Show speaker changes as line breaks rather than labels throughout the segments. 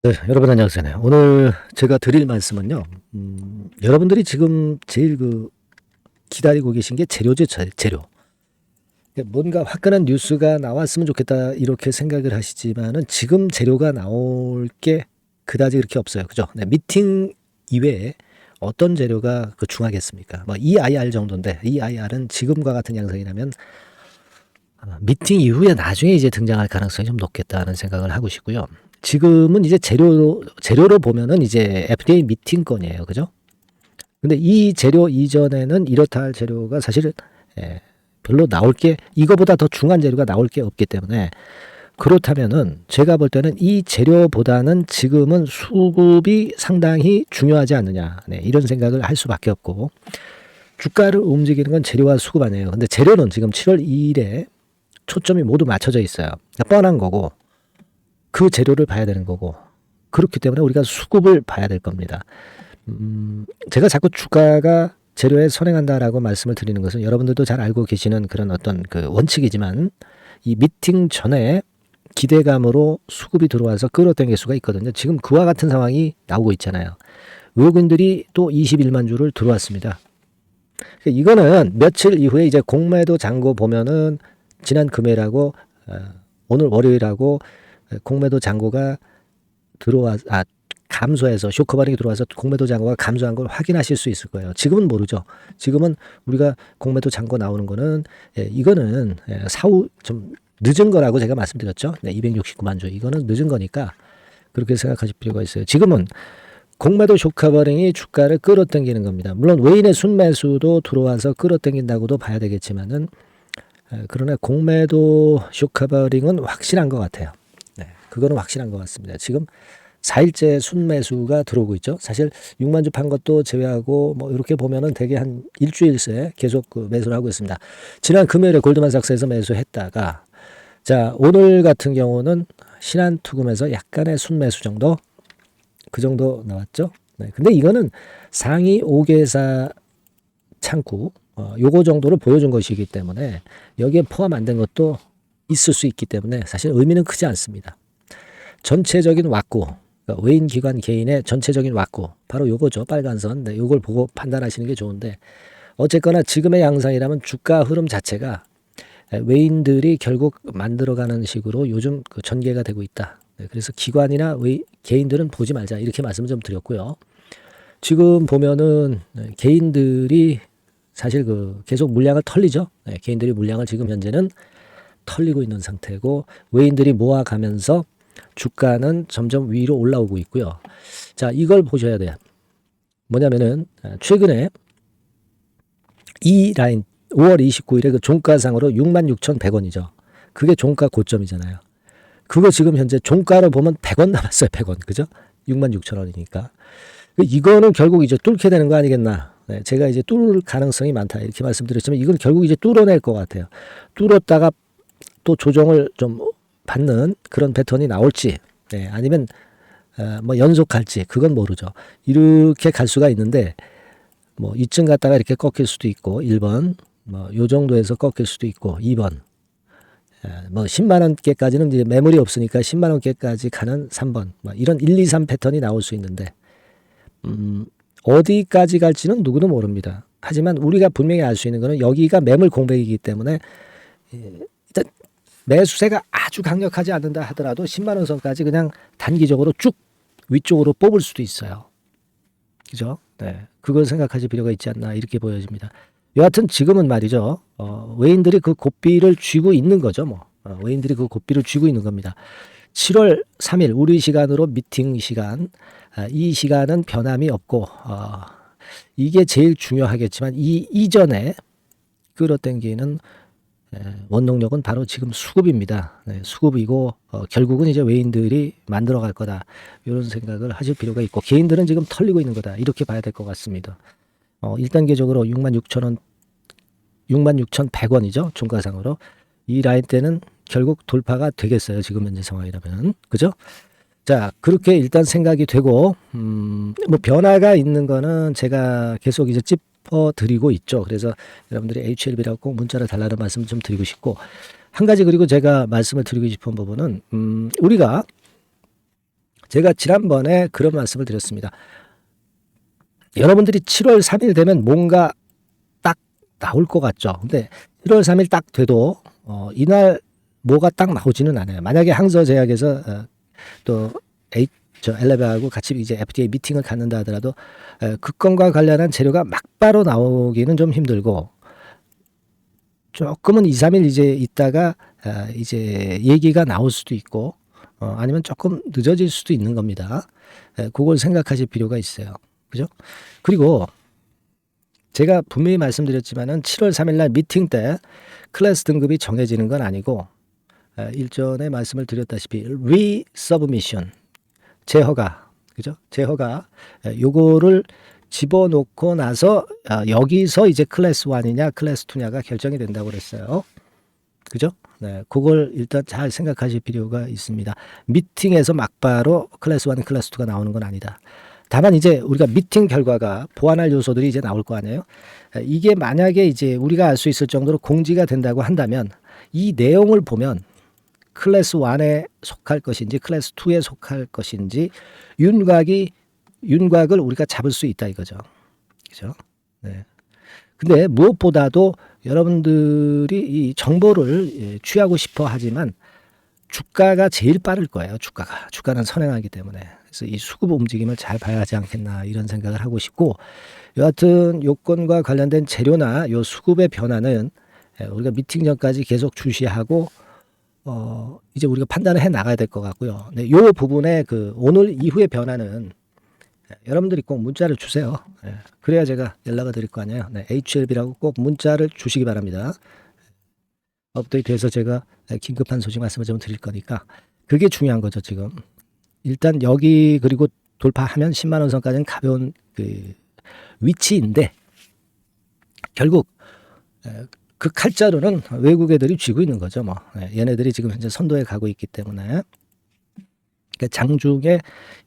네, 여러분 안녕하세요. 오늘 제가 드릴 말씀은요. 여러분들이 지금 제일 기다리고 계신 게 재료죠, 재료. 뭔가 화끈한 뉴스가 나왔으면 좋겠다 이렇게 생각을 하시지만은 지금 재료가 나올 게 그다지 그렇게 없어요. 그죠? 네, 미팅 이외에 어떤 재료가 중하겠습니까? 뭐 EIR 정도인데 EIR은 지금과 같은 양상이라면 아마 미팅 이후에 나중에 이제 등장할 가능성이 좀 높겠다는 생각을 하고 싶고요. 지금은 이제 재료로 보면은 이제 FDA 미팅권이에요. 그죠? 근데 이 재료 이전에는 이렇다 할 재료가 사실은 예, 별로 나올 게 이거보다 더 중요한 재료가 나올 게 없기 때문에 그렇다면은 제가 볼 때는 이 재료보다는 지금은 수급이 상당히 중요하지 않느냐. 네, 이런 생각을 할 수밖에 없고 주가를 움직이는 건 재료와 수급 아니에요. 근데 재료는 지금 7월 2일에 초점이 모두 맞춰져 있어요. 그러니까 뻔한 거고 그 재료를 봐야 되는 거고 그렇기 때문에 우리가 수급을 봐야 될 겁니다. 제가 자꾸 주가가 재료에 선행한다라고 말씀을 드리는 것은 여러분들도 잘 알고 계시는 그런 어떤 원칙이지만 이 미팅 전에 기대감으로 수급이 들어와서 끌어당길 수가 있거든요. 지금 그와 같은 상황이 나오고 있잖아요. 외국인들이 또 21만 주를 들어왔습니다. 이거는 며칠 이후에 이제 공매도 잔고 보면은 지난 금요일하고 오늘 월요일하고 공매도 잔고가 감소해서 쇼크바링이 들어와서 공매도 잔고가 감소한 걸 확인하실 수 있을 거예요. 지금은 모르죠. 지금은 우리가 공매도 잔고 나오는 거는 이거는 사후 좀 늦은 거라고 제가 말씀드렸죠. 네, 269만 주. 이거는 늦은 거니까 그렇게 생각하실 필요가 있어요. 지금은 공매도 쇼크바링이 주가를 끌어당기는 겁니다. 물론 외인의 순매수도 들어와서 끌어당긴다고도 봐야 되겠지만은 그러나 공매도 쇼크바링은 확실한 것 같아요. 네, 그거는 확실한 것 같습니다. 지금 4일째 순매수가 들어오고 있죠. 사실 6만 주 판 것도 제외하고 뭐 이렇게 보면은 대개 한 일주일 새 계속 매수를 하고 있습니다. 지난 금요일에 골드만삭스에서 매수했다가 자 오늘 같은 경우는 신한투금에서 약간의 순매수 정도 그 정도 나왔죠. 네, 근데 이거는 상위 5개사 창구 요거 정도를 보여준 것이기 때문에 여기에 포함 안 된 것도 있을 수 있기 때문에 사실 의미는 크지 않습니다. 전체적인 왁구 그러니까 외인 기관 개인의 전체적인 왁구 바로 요거죠. 빨간 선. 네, 요걸 보고 판단하시는 게 좋은데 어쨌거나 지금의 양상이라면 주가 흐름 자체가 외인들이 결국 만들어가는 식으로 요즘 전개가 되고 있다. 네, 그래서 기관이나 개인들은 보지 말자 이렇게 말씀을 좀 드렸고요. 지금 보면은 개인들이 사실 계속 물량을 털리죠. 네, 개인들이 물량을 지금 현재는 털리고 있는 상태고 외인들이 모아가면서 주가는 점점 위로 올라오고 있고요. 자, 이걸 보셔야 돼요. 뭐냐면은 최근에 이 라인 5월 29일에 그 종가상으로 66,100원이죠. 그게 종가 고점이잖아요. 그거 지금 현재 종가로 보면 100원 남았어요. 100원. 그죠? 66,000원이니까. 이거는 결국 이제 뚫게 되는 거 아니겠나. 네, 제가 이제 뚫을 가능성이 많다. 이렇게 말씀드렸지만 이건 결국 이제 뚫어낼 것 같아요. 뚫었다가 또 조정을 좀 받는 그런 패턴이 나올지, 네, 아니면 뭐 연속할지 그건 모르죠. 이렇게 갈 수가 있는데 뭐 이쯤 갔다가 이렇게 꺾일 수도 있고 1번 뭐 요 정도에서 꺾일 수도 있고 2번 뭐 10만 원께까지는 이제 매물이 없으니까 10만 원께까지 가는 3번 뭐 이런 1, 2, 3 패턴이 나올 수 있는데 어디까지 갈지는 누구도 모릅니다. 하지만 우리가 분명히 알 수 있는 것은 여기가 매물 공백이기 때문에 일단 매수세가 아주 강력하지 않는다 하더라도 10만 원 선까지 그냥 단기적으로 쭉 위쪽으로 뽑을 수도 있어요. 그죠? 네. 그걸 생각하실 필요가 있지 않나 이렇게 보여집니다. 여하튼 지금은 말이죠. 외인들이 그 고삐를 쥐고 있는 거죠. 뭐. 외인들이 그 고삐를 쥐고 있는 겁니다. 7월 3일 우리 시간으로 미팅 시간 이 시간은 변함이 없고 이게 제일 중요하겠지만 이 이전에 끌어당기는 원동력은 바로 지금 수급입니다. 네, 수급이고 결국은 이제 외인들이 만들어갈 거다 이런 생각을 하실 필요가 있고 개인들은 지금 털리고 있는 거다 이렇게 봐야 될 것 같습니다. 1단계적으로 66,000원, 66,100원이죠 종가상으로 이 라인 때는 결국 돌파가 되겠어요. 지금 현재 상황이라면 그죠? 자 그렇게 일단 생각이 되고 뭐 변화가 있는 거는 제가 계속 이제 짚어드리고 있죠. 그래서 여러분들이 HLB라고 꼭 문자를 달라는 말씀을 좀 드리고 싶고 한 가지 그리고 제가 말씀을 드리고 싶은 부분은 우리가 제가 지난번에 그런 말씀을 드렸습니다. 여러분들이 7월 3일 되면 뭔가 딱 나올 것 같죠. 근데 7월 3일 딱 돼도 이날 뭐가 딱 나오지는 않아요. 만약에 항저제약에서 또 엘레베하고 같이 이제 FDA 미팅을 갖는다 하더라도 그 건과 관련한 재료가 막바로 나오기는 좀 힘들고, 조금은 2, 3일 이제 있다가 이제 얘기가 나올 수도 있고, 아니면 조금 늦어질 수도 있는 겁니다. 그걸 생각하실 필요가 있어요. 그죠? 그리고 제가 분명히 말씀드렸지만은 7월 3일 날 미팅 때 클래스 등급이 정해지는 건 아니고, 일전에 말씀을 드렸다시피 리서브미션, 재허가, 그죠? 재허가, 요거를 집어넣고 나서 여기서 이제 클래스 1이냐 클래스 2냐가 결정이 된다고 그랬어요. 그죠? 네, 그걸 일단 잘 생각하실 필요가 있습니다. 미팅에서 막바로 클래스 1, 클래스 2가 나오는 건 아니다. 다만 이제 우리가 미팅 결과가 보완할 요소들이 이제 나올 거 아니에요. 이게 만약에 이제 우리가 알 수 있을 정도로 공지가 된다고 한다면, 이 내용을 보면 클래스 1에 속할 것인지 클래스 2에 속할 것인지 윤곽을 우리가 잡을 수 있다 이거죠. 그죠? 네. 근데 무엇보다도 여러분들이 이 정보를 취하고 싶어 하지만 주가가 제일 빠를 거예요. 주가는 선행하기 때문에. 그래서 이 수급 움직임을 잘 봐야 하지 않겠나 이런 생각을 하고 싶고, 여하튼 요건과 관련된 재료나 요 수급의 변화는 우리가 미팅 전까지 계속 주시하고 이제 우리가 판단을 해 나가야 될 것 같고요. 네, 요 부분에 그 오늘 이후의 변화는 여러분들이 꼭 문자를 주세요. 그래야 제가 연락을 드릴 거 아니에요. 네, HLB라고 꼭 문자를 주시기 바랍니다. 업데이트해서 제가 긴급한 소식 말씀을 좀 드릴 거니까 그게 중요한 거죠. 지금 일단 여기 그리고 돌파하면 10만 원 선까지는 가벼운 그 위치인데, 결국 그 칼자루는 외국 애들이 쥐고 있는 거죠. 뭐 얘네들이 지금 현재 선도에 가고 있기 때문에, 그러니까 장중에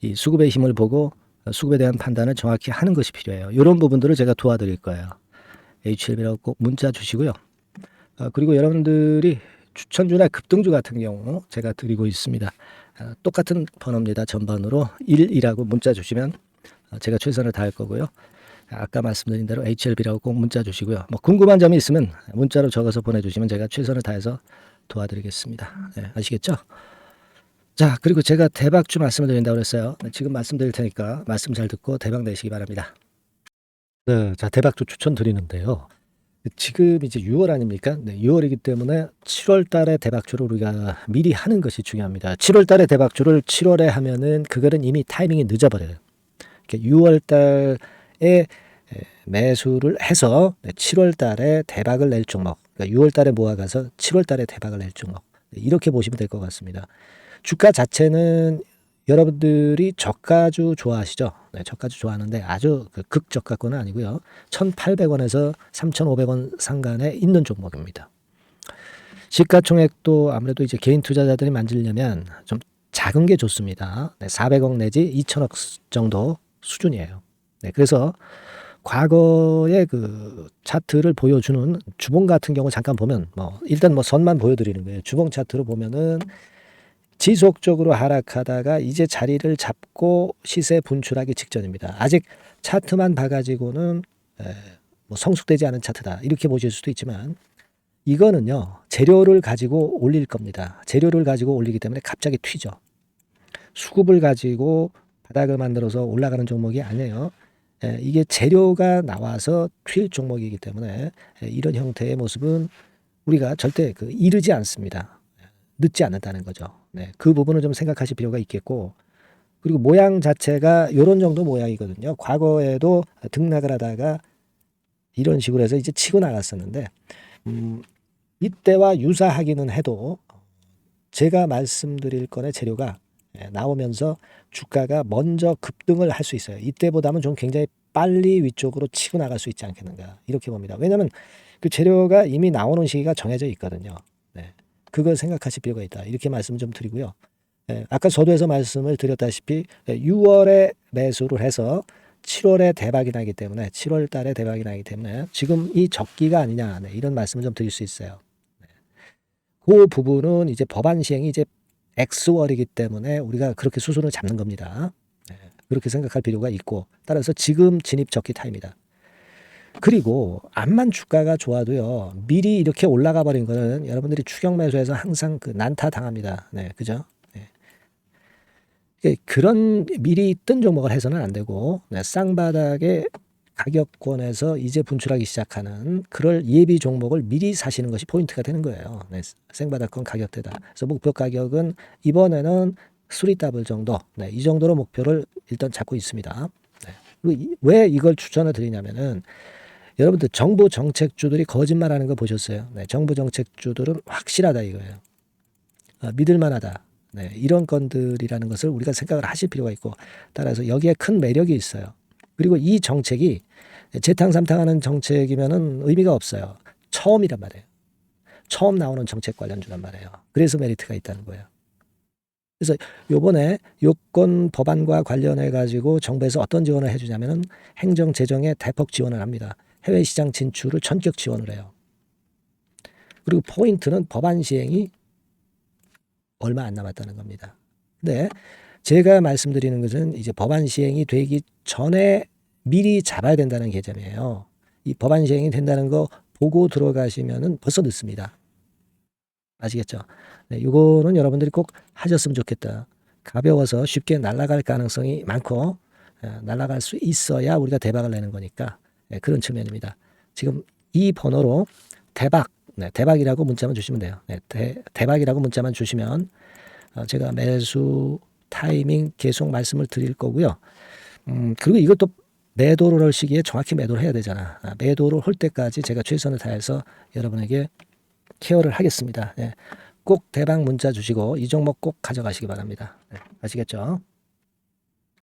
이 수급의 힘을 보고 수급에 대한 판단을 정확히 하는 것이 필요해요. 이런 부분들을 제가 도와드릴 거예요. HLB라고 꼭 문자 주시고요. 그리고 여러분들이 추천주나 급등주 같은 경우 제가 드리고 있습니다. 똑같은 번호입니다. 전번으로 1이라고 문자 주시면 제가 최선을 다할 거고요. 아까 말씀드린 대로 HLB라고 꼭 문자 주시고요. 뭐 궁금한 점이 있으면 문자로 적어서 보내주시면 제가 최선을 다해서 도와드리겠습니다. 네, 아시겠죠? 자, 그리고 제가 대박주 말씀을 드린다고 그랬어요. 지금 말씀드릴 테니까 말씀 잘 듣고 대박 내시기 바랍니다. 네, 자, 대박주 추천 드리는데요. 지금 이제 6월 아닙니까? 네, 6월이기 때문에 7월 달에 대박주를 우리가 미리 하는 것이 중요합니다. 7월 달에 대박주를 7월에 하면은 그거는 이미 타이밍이 늦어버려요. 6월 달에 매수를 해서 7월 달에 대박을 낼 종목, 그러니까 6월 달에 모아가서 7월 달에 대박을 낼 종목, 이렇게 보시면 될 것 같습니다. 주가 자체는 여러분들이 저가주 좋아하시죠? 네, 저가주 좋아하는데 아주 극저가권은 아니고요. 1,800원에서 3,500원 상간에 있는 종목입니다. 시가총액도 아무래도 이제 개인 투자자들이 만지려면 좀 작은 게 좋습니다. 네, 400억 내지 2천억 정도 수준이에요. 네, 그래서 과거의 그 차트를 보여주는 주봉 같은 경우 잠깐 보면 일단 선만 보여드리는 거예요. 주봉 차트로 보면은 지속적으로 하락하다가 이제 자리를 잡고 시세 분출하기 직전입니다. 아직 차트만 봐가지고는 성숙되지 않은 차트다 이렇게 보실 수도 있지만, 이거는요 재료를 가지고 올릴 겁니다. 재료를 가지고 올리기 때문에 갑자기 튀죠. 수급을 가지고 바닥을 만들어서 올라가는 종목이 아니에요. 이게 재료가 나와서 튈 종목이기 때문에 이런 형태의 모습은 우리가 절대 이르지 않습니다. 늦지 않는다는 거죠. 네, 그 부분을 좀 생각하실 필요가 있겠고, 그리고 모양 자체가 이런 정도 모양이거든요. 과거에도 등락을 하다가 이런 식으로 해서 이제 치고 나갔었는데, 이때와 유사하기는 해도 제가 말씀드릴 건의 재료가 나오면서 주가가 먼저 급등을 할 수 있어요. 이때보다는 좀 굉장히 빨리 위쪽으로 치고 나갈 수 있지 않겠는가 이렇게 봅니다. 왜냐하면 그 재료가 이미 나오는 시기가 정해져 있거든요. 네, 그걸 생각하실 필요가 있다 이렇게 말씀을 좀 드리고요. 아까 서두에서 말씀을 드렸다시피 6월에 매수를 해서 7월에 대박이 나기 때문에 7월 달에 대박이 나기 때문에 지금 이 적기가 아니냐 이런 말씀을 좀 드릴 수 있어요. 그 부분은 이제 법안 시행이 이제 X월이기 때문에 우리가 그렇게 수순을 잡는 겁니다. 그렇게 생각할 필요가 있고, 따라서 지금 진입 적기 타임이다. 그리고 암만 주가가 좋아도요, 미리 이렇게 올라가 버린 거는 여러분들이 추격 매수해서 항상 그 난타 당합니다. 네, 그죠? 그런 미리 뜬 종목을 해서는 안 되고, 쌍바닥의 가격권에서 이제 분출하기 시작하는 그럴 예비 종목을 미리 사시는 것이 포인트가 되는 거예요. 생바닥권 가격대다. 그래서 목표 가격은 이번에는 3더블 정도, 이 정도로 목표를 일단 잡고 있습니다. 그리고 왜 이걸 추천을 드리냐면은 여러분들 정부 정책주들이 거짓말하는 거 보셨어요? 정부 정책주들은 확실하다 이거예요. 믿을만하다. 이런 건들이라는 것을 우리가 생각을 하실 필요가 있고, 따라서 여기에 큰 매력이 있어요. 그리고 이 정책이 재탕삼탕하는 정책이면은 의미가 없어요. 처음이란 말이에요. 처음 나오는 정책 관련주란 말이에요. 그래서 메리트가 있다는 거예요. 그래서 요번에 요건 법안과 관련해 가지고 정부에서 어떤 지원을 해주냐면은 행정 재정에 대폭 지원을 합니다. 해외 시장 진출을 전격 지원을 해요. 그리고 포인트는 법안 시행이 얼마 안 남았다는 겁니다. 근데 제가 말씀드리는 것은 이제 법안 시행이 되기 전에 미리 잡아야 된다는 개념이에요. 이 법안 시행이 된다는 거 보고 들어가시면은 벌써 늦습니다. 아시겠죠? 이거는 여러분들이 꼭 하셨으면 좋겠다. 가벼워서 쉽게 날아갈 가능성이 많고, 날아갈 수 있어야 우리가 대박을 내는 거니까, 그런 측면입니다. 지금 이 번호로 대박, 대박이라고 문자만 주시면 돼요. 대박이라고 문자만 주시면 제가 매수 타이밍 계속 말씀을 드릴 거고요. 그리고 이것도 매도를 할 시기에 정확히 매도를 해야 되잖아. 매도를 할 때까지 제가 최선을 다해서 여러분에게 케어를 하겠습니다. 꼭 대박 문자 주시고 이 종목 꼭 가져가시기 바랍니다. 아시겠죠?